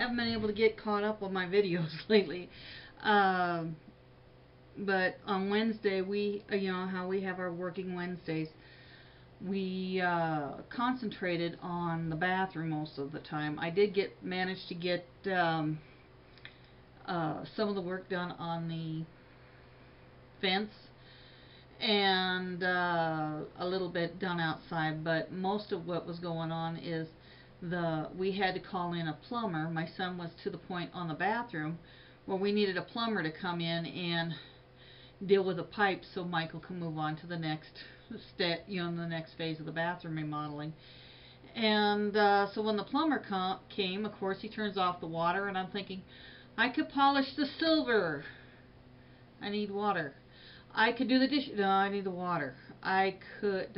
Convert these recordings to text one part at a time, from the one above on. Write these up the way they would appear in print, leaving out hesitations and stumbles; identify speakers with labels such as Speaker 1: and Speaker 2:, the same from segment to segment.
Speaker 1: haven't been able to get caught up on my videos lately. But on Wednesday, you know how we have our working Wednesdays, we concentrated on the bathroom most of the time. I did manage to get some of the work done on the fence and a little bit done outside, but most of what was going on is we had to call in a plumber. My son was to the point on the bathroom where we needed a plumber to come in and deal with the pipes so Michael can move on to the next step, you know, the next phase of the bathroom remodeling. And so when the plumber came, of course he turns off the water, and I'm thinking, I could polish the silver. I need water. I could do the dish. No, I need the water. I could.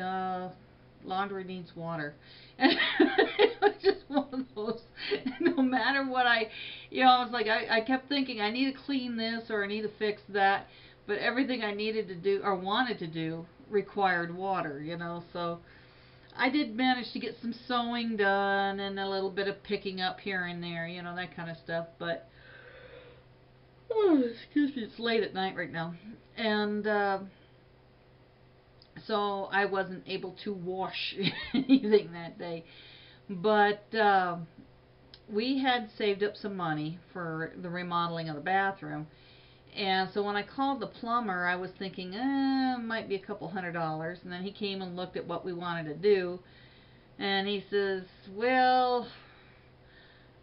Speaker 1: Laundry needs water. And it was just one of those. No matter what you know, I was like, I kept thinking, I need to clean this or I need to fix that. But everything I needed to do or wanted to do required water, you know. So I did manage to get some sewing done and a little bit of picking up here and there, you know, that kind of stuff. But oh, excuse me, it's late at night right now. And so I wasn't able to wash anything that day. But we had saved up some money for the remodeling of the bathroom. And so when I called the plumber, I was thinking, it might be a couple $100. And then he came and looked at what we wanted to do. And he says, well,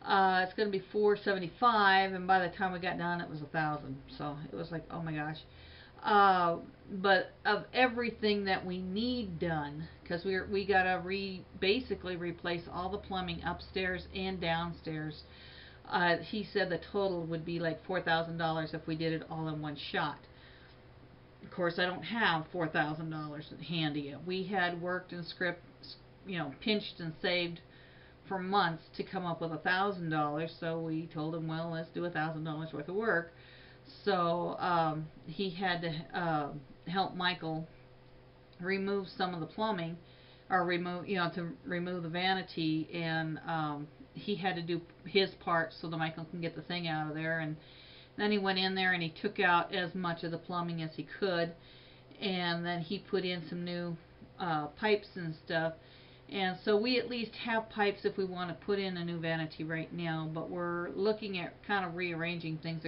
Speaker 1: it's going to be $475, and by the time we got done, it was $1,000. So it was like, oh my gosh. But of everything that we need done, because we got to basically replace all the plumbing upstairs and downstairs. He said the total would be like $4,000 if we did it all in one shot. Of course, I don't have $4,000 handy. We had worked and you know, pinched and saved for months to come up with $1,000. So we told him, well, let's do $1,000 worth of work. So he had to help Michael remove some of the plumbing, or to remove the vanity, and he had to do his part so that Michael can get the thing out of there. And then he went in there and he took out as much of the plumbing as he could, and then he put in some new pipes and stuff. And so we at least have pipes if we want to put in a new vanity right now, but we're looking at kind of rearranging things,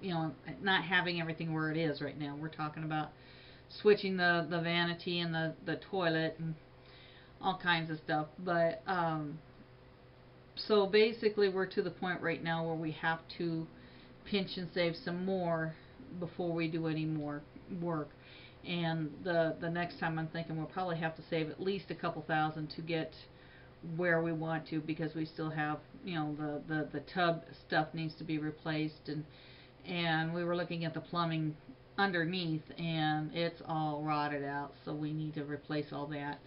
Speaker 1: you know, not having everything where it is right now. We're talking about switching the vanity and the toilet and all kinds of stuff. But so basically we're to the point right now where we have to pinch and save some more before we do any more work. And the next time I'm thinking we'll probably have to save at least a couple thousand to get where we want to, because we still have, you know, the tub stuff needs to be replaced, and we were looking at the plumbing underneath and it's all rotted out, so we need to replace all that.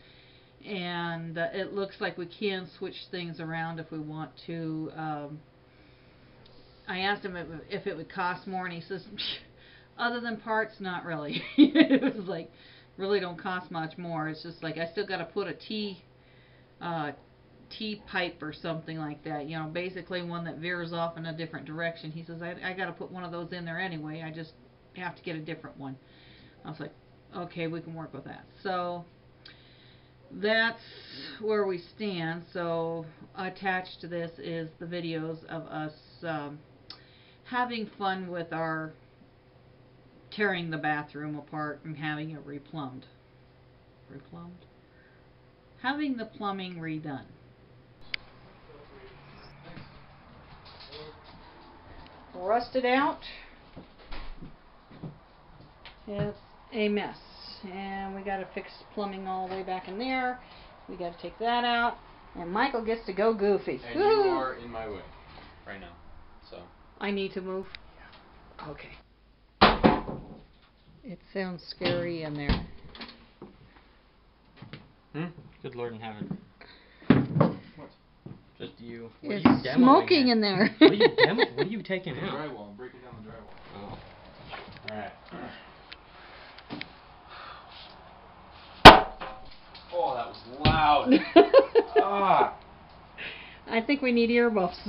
Speaker 1: And it looks like we can switch things around if we want to. I asked him if it would cost more, and he says, other than parts, not really. It was like, really don't cost much more. It's just like I still got to put a T pipe or something like that. You know, basically one that veers off in a different direction. He says, I got to put one of those in there anyway. I just have to get a different one. I was like, okay, we can work with that. So that's where we stand. So attached to this is the videos of us having fun with our tearing the bathroom apart and having it replumbed. Having the plumbing redone. Rusted out. It's a mess. And we got to fix plumbing all the way back in there. We got to take that out. And Michael gets to go goofy.
Speaker 2: And you are in my way right now. So
Speaker 1: I need to move? Okay. It sounds scary in there.
Speaker 2: Good Lord in heaven. What? Just you. What
Speaker 1: it's
Speaker 2: are you
Speaker 1: smoking in there.
Speaker 2: What are you taking out?
Speaker 3: Drywall. I'm breaking down the drywall.
Speaker 2: Oh. Alright. Oh, that was loud. Ah.
Speaker 1: I think we need earmuffs.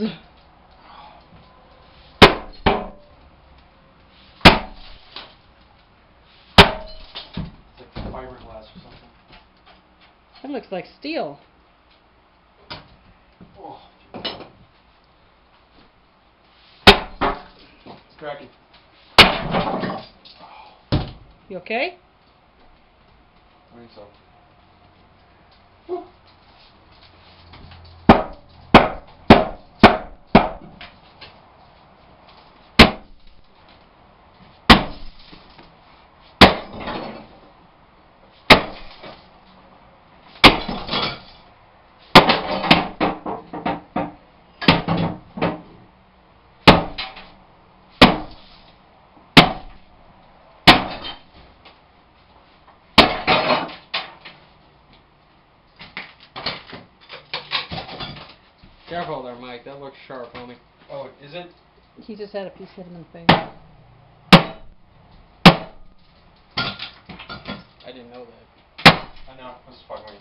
Speaker 1: looks like steel.
Speaker 3: Oh. It's cracking.
Speaker 1: You okay?
Speaker 3: I think so.
Speaker 2: Careful there, Mike. That looks sharp, homie.
Speaker 3: Oh, is it?
Speaker 1: He just had a piece hit him in the face.
Speaker 2: I didn't know that.
Speaker 3: I know. I was just fucking with you.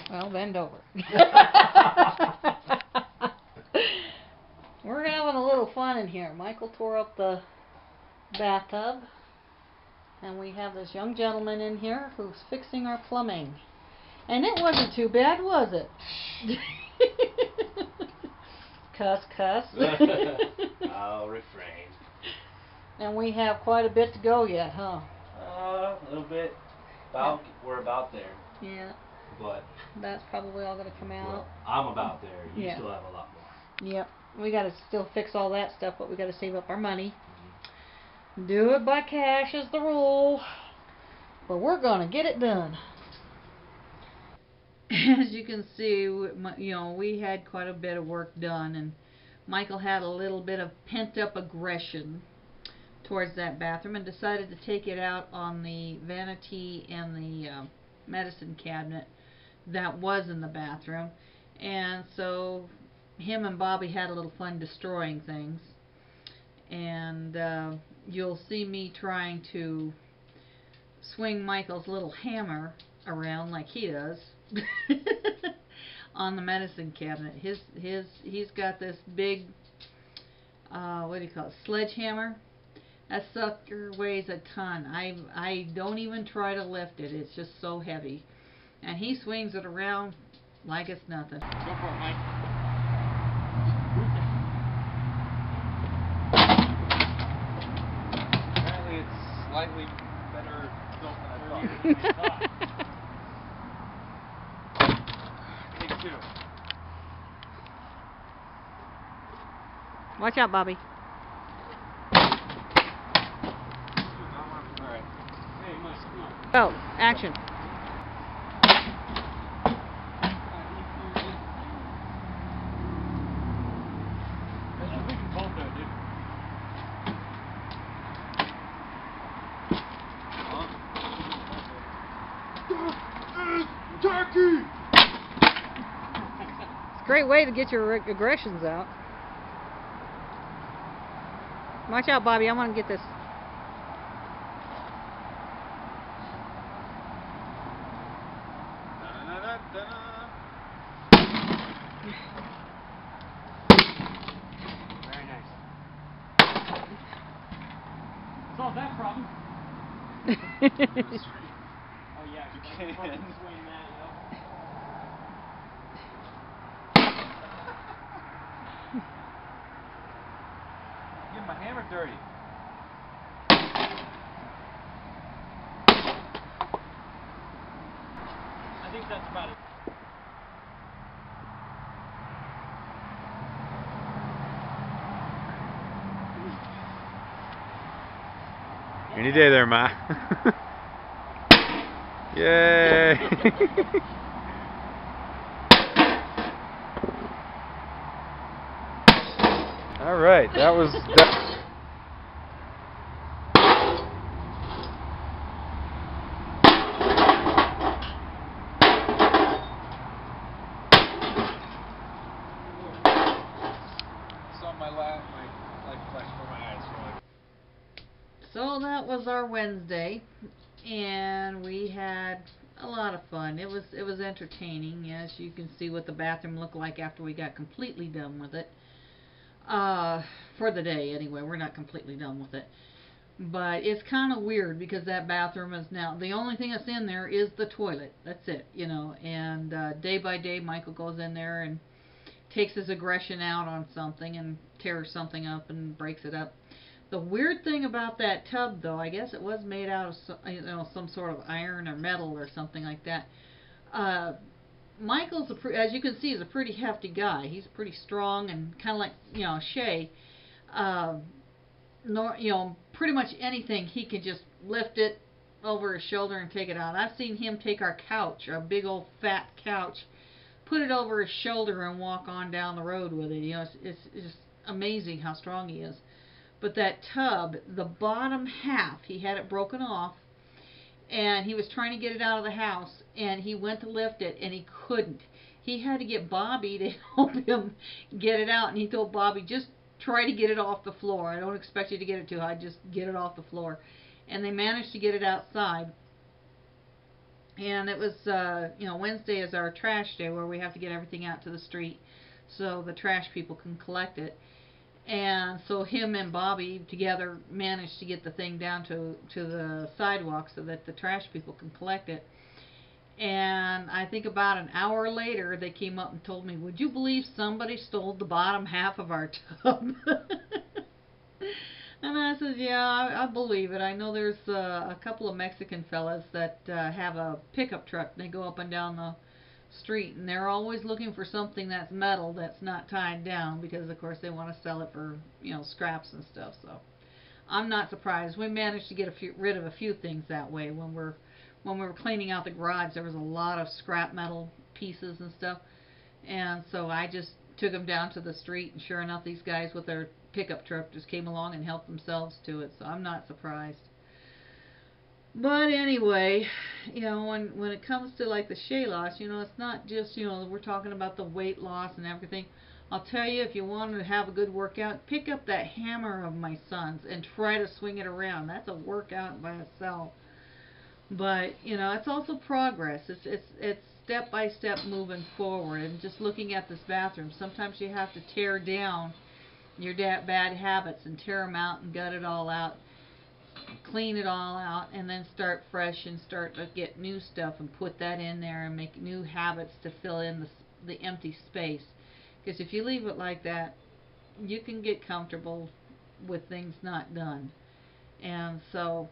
Speaker 1: Well, bend over. We're having a little fun in here. Michael tore up the bathtub, and we have this young gentleman in here who's fixing our plumbing. And it wasn't too bad, was it? Cuss, cuss.
Speaker 4: I'll refrain.
Speaker 1: And we have quite a bit to go yet, huh?
Speaker 4: A little bit. We're about there.
Speaker 1: Yeah.
Speaker 4: But
Speaker 1: That's probably all going to come out.
Speaker 4: well, I'm about there. You
Speaker 1: Yeah.
Speaker 4: still have a lot more.
Speaker 1: Yep. We got to still fix all that stuff, but we got to save up our money. Do it by cash is the rule. But we're going to get it done. As you can see, we had quite a bit of work done, and Michael had a little bit of pent-up aggression towards that bathroom and decided to take it out on the vanity and the medicine cabinet that was in the bathroom. And so him and Bobby had a little fun destroying things, and you'll see me trying to swing Michael's little hammer around like he does on the medicine cabinet. He's got this big what do you call it, sledgehammer. That sucker weighs a ton. I don't even try to lift it. It's just so heavy, and he swings it around like it's nothing.
Speaker 2: Go for it, Mike.
Speaker 3: Apparently it's slightly better built than I thought. Take two.
Speaker 1: Watch out, Bobby.
Speaker 3: Alright.
Speaker 2: Hey, Mike, come on.
Speaker 1: Oh, action.
Speaker 2: That's your leaking bolt there, dude.
Speaker 3: Turkey!
Speaker 1: It's a great way to get your aggressions out. Watch out, Bobby. I want to get this.
Speaker 2: Very nice. Solve that problem. Oh, yeah. You
Speaker 3: can.
Speaker 2: Fucking swing that,
Speaker 3: Get my hammer dirty.
Speaker 2: I think that's about it.
Speaker 5: Any day there, Ma. Yay! All right, that was.
Speaker 3: flesh for my eyes.
Speaker 1: So that was our Wednesday, and we had a lot of fun. It was entertaining, as you can see what the bathroom looked like after we got completely done with it. For the day anyway. We're not completely done with it. But it's kind of weird because that bathroom is now, the only thing that's in there is the toilet. That's it, you know. And day by day Michael goes in there and takes his aggression out on something and tears something up and breaks it up. The weird thing about that tub, though, I guess it was made out of some sort of iron or metal or something like that. Michael's as you can see, is a pretty hefty guy. He's pretty strong and kind of like, you know, Shay. Pretty much anything he can just lift it over his shoulder and take it out. I've seen him take our couch, our big old fat couch, put it over his shoulder and walk on down the road with it. You know, it's just amazing how strong he is. But that tub, the bottom half, he had it broken off, and he was trying to get it out of the house, and he went to lift it, and he couldn't. He had to get Bobby to help him get it out, and he told Bobby, just try to get it off the floor. I don't expect you to get it too high, just get it off the floor. And they managed to get it outside. And it was, Wednesday is our trash day where we have to get everything out to the street so the trash people can collect it. And so him and Bobby together managed to get the thing down to the sidewalk so that the trash people can collect it. And I think about an hour later they came up and told me, would you believe somebody stole the bottom half of our tub? And I said, yeah, I believe it. I know there's a couple of Mexican fellas that have a pickup truck. They go up and down the street, and they're always looking for something that's metal that's not tied down because, of course, they want to sell it for, scraps and stuff. So I'm not surprised. We managed to get rid of a few things that way. When we were cleaning out the garage, there was a lot of scrap metal pieces and stuff, and so I just took them down to the street, and sure enough, these guys with their pickup truck just came along and helped themselves to it. So I'm not surprised. But anyway, when it comes to like the Shay loss, it's not just, we're talking about the weight loss and everything. I'll tell you, if you want to have a good workout, pick up that hammer of my son's and try to swing it around. That's a workout by itself. But, it's also progress. It's step by step moving forward and just looking at this bathroom. Sometimes you have to tear down your bad habits and tear them out and gut it all out. Clean it all out and then start fresh and start to get new stuff and put that in there and make new habits to fill in the empty space. Because if you leave it like that, you can get comfortable with things not done. And so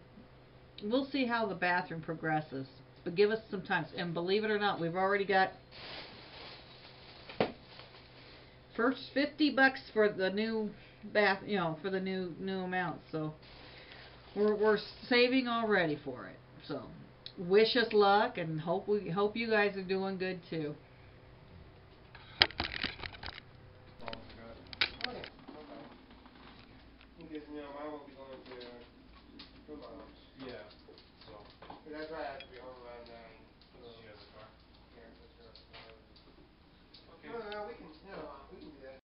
Speaker 1: we'll see how the bathroom progresses. But give us some time. And believe it or not, we've already got first $50 for the new bath, for the new amount. So we're saving already for it. So wish us luck and hope you guys are doing good too.